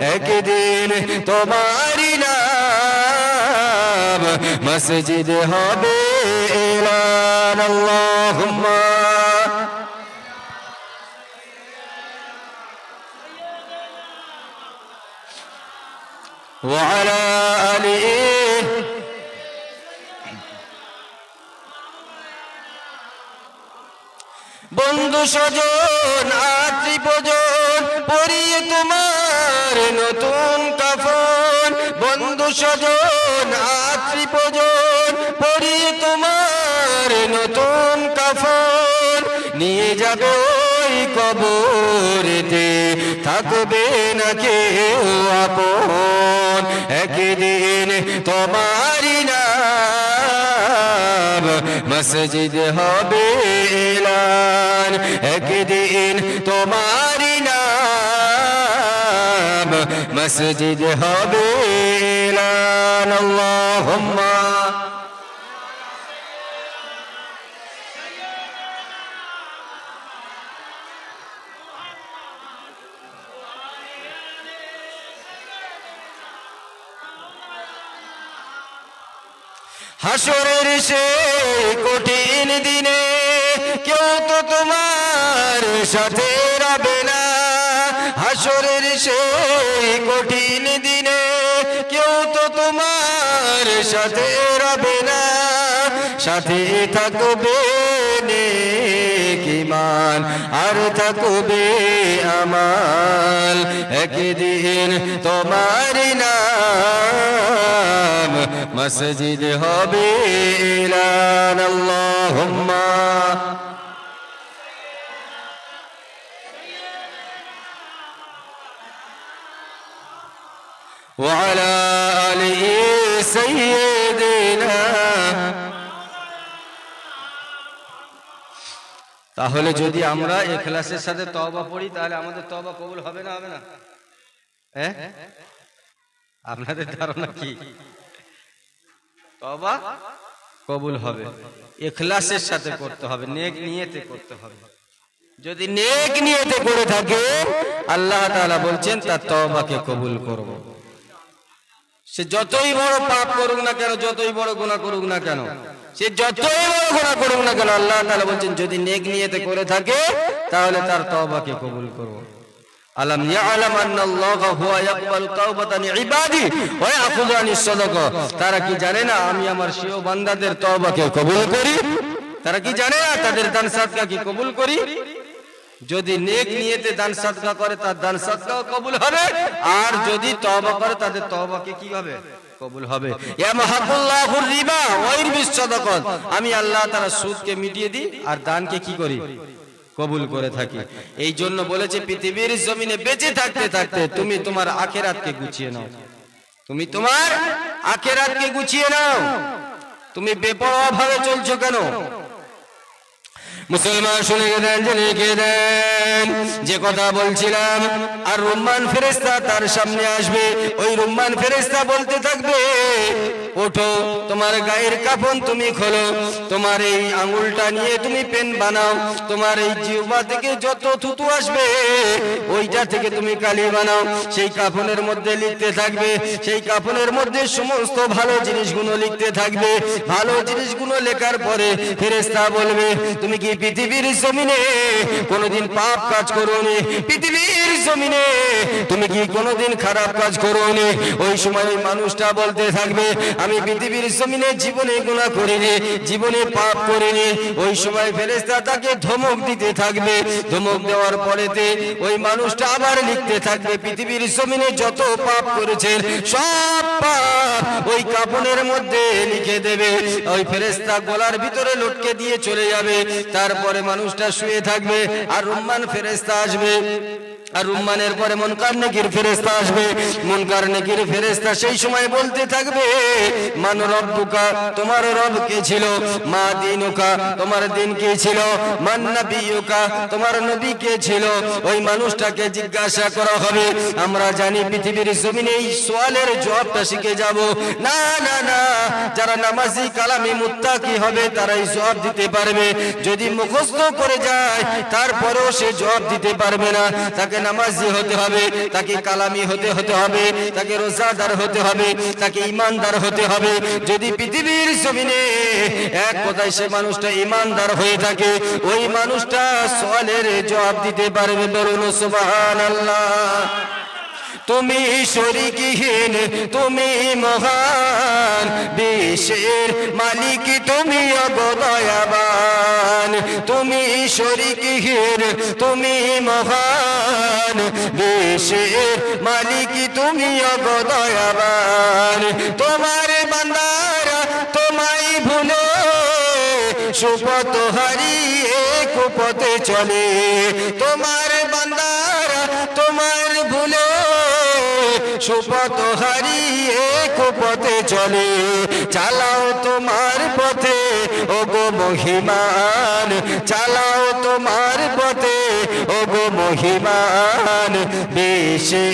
একদিন তোমারি নাম মসজিদ হবে এলান আল্লাহুম্মা ওয়া আলা আলিহি বন্ধু স্বজন আত্মীয়জন পরিয়ে তোমার নতুন কাফন বন্ধু স্বজন আত্মীয়জন পরিয়ে তোমার নতুন কাফন নিয়ে যাবে ওই কবরেতে থাকবে না কেউ আপন একদিন তোমারি নাম মসজিদ হবে এলান একদিন তোমারি নাম মসজিদ হবে এলান আল্লাহুম্মা হাসরের সেই কঠিন দিনে কেউ তো তোমার সাথে রবে না হাসরের সেই কঠিন দিনে কেউ তো তোমার সাথে রবে না সাথে থাকবে নেক ঈমান আর থাকবে আমাল একদিন তোমারি নাম মসজিদ হবে এলান আল্লাহুম্মা ওয়া আলা আলিহি সাইয়্যিদিনা তাহলে যদি আমরা ইখলাসের সাথে তওবা পড়ি তাহলে আমাদের তওবা কবুল হবে না হবে না হ্যাঁ আপনাদের ধারণা কি তওবা কবুল হবে ইখলাসের সাথে করতে হবে নেক নিয়তে করতে হবে যদি নেক নিয়তে করে থাকে আল্লাহ তাআলা বলছেন তার তওবাকে কবুল করব সে যতই বড় পাপ করুক না কেন যতই বড় গুনাহ করুক না কেন সে যতই বড় গুনাহ করুক না কেন আল্লাহ তাআলা বলছেন যদি নেক নিয়তে করে থাকে তাহলে তার তওবাকে কবুল করব আলাম ইয়ালাম আন্নাল্লাহা হুয়া ইয়াকবালু তাওবাতান ইবাদি ওয়া ইয়াখুযু আনিস সাদাকা তারা কি জানে না আমি আমার প্রিয় বান্দাদের তওবাকে কবুল করি তারা কি জানে না তাদের দান সাদকা কি কবুল করি যদি নেক নিয়তে দান সাদকা করে তার দান সাদকাও কবুল হবে আর যদি তওবা করে তাদের তওবাকে কি হবে কবুল হবে ইয়া মাহাকুল্লাহুর রিবা ওয়া ইরবিস সাদাকাত আমি আল্লাহ তাআলা সুদকে মিটিয়ে দিই আর দানকে কি করি কবুল করে থাকি এই জন্য বলেছে পৃথিবীর জমিনে বেঁচে থাকতে থাকতে তুমি তোমার আখিরাতকে গুছিয়ে নাও তুমি তোমার আখিরাতকে গুছিয়ে নাও তুমি বেপরোয়া ভাবে চলছো কেন মুসলমান শুনে গেলেন জেনে গেলেন যে কথা বলছিলাম আর রুম্মান ফেরেশতা তার সামনে আসবে ওই রুম্মান ফেরেশতা বলতে থাকবে ওঠো তোমার গায়ের কাফন তুমি খোলো তোমার এই আঙ্গুলটা নিয়ে তুমি পেন বানাও তোমার এই জিহ্বা থেকে যত থুতু আসবে ওইটা থেকে তুমি কালি বানাও সেই কাফনের মধ্যে লিখতে থাকবে সেই কাফনের মধ্যে সমস্ত ভালো জিনিসগুলো লিখতে থাকবে ভালো জিনিসগুলো লেখার পরে ফেরেশতা বলবে তুমি কি পৃথিবীর জমিনে কোনোদিন পাপ কাজ করোনি পৃথিবীর জমিনে তুমি কি কোনোদিন খারাপ কাজ করোনি ওই সময় ওই মানুষটা বলতে থাকবে আমি পৃথিবীর জমিনে জীবনে গুনাহ করিনি জীবনে পাপ করিনি ওই সময় ফেরেশতা তাকে ধমক দিতে থাকবে ধমক দেওয়ার পরেতে ওই মানুষটা আবার লিখতে থাকবে পৃথিবীর জমিনে যত পাপ করেছেন সব পাপ ওই কাফনের মধ্যে লিখে দেবে ওই ফেরেশতা গলার ভিতরে লটকে দিয়ে চলে যাবে তারপরে মানুষটা শুয়ে থাকবে আর রুম্মান ফেরেশতা আসবে আর রুম্মানের পরে মুনকার নেকির ফেরেশতা আসবে মুনকার নেকির ফেরেশতা সেই সময় বলতে থাকবে মান রব্বুকা তোমার রব কে ছিল মা দিনুকা তোমার দিন কে ছিল মান নবিয়ুকা তোমার নবী কে ছিল ওই মানুষটাকে জিজ্ঞাসা করা হবে আমরা জানি পৃথিবীর জমিনে এই সওয়ালের জবাবটা শিখে যাব না না না যারা নামাজি কালামি মুত্তাকি হবে তারাই জবাব দিতে পারবে যদি মুখস্থ করে যায় তারপরেও সে জবাব দিতে পারবে না তাকে নামাজি হতে হবে, তাকে কালামি হতে হবে, তাকে রোজাদার হতে হবে, তাকে ইমানদার হতে হবে। যদি পৃথিবীর জমিনে এক কথায় সে মানুষটা ইমানদার হয়ে থাকে, ওই মানুষটা সওয়ালের জবাব দিতে পারবে। বলুন সুবহানাল্লাহ। তুমি শরীকহীন, তুমি মহান, বিশ্বের মালিক তুমি অগদয়াবান। তুমি শরীকহীন, তুমি মহান, বিশ্বের মালিক তুমি অগদয়াবান। তোমার বান্দারা তোমায় ভুলে সুপথ হারিয়ে কুপথে চলে। তোমার বান্দারা তোমার ভুলে সুপথ হারিয়ে কুপথে চলে। চালাও তোমার পথে ওগো মহিমান, চালাও তোমার পথে ওগো মহিমান। বেশে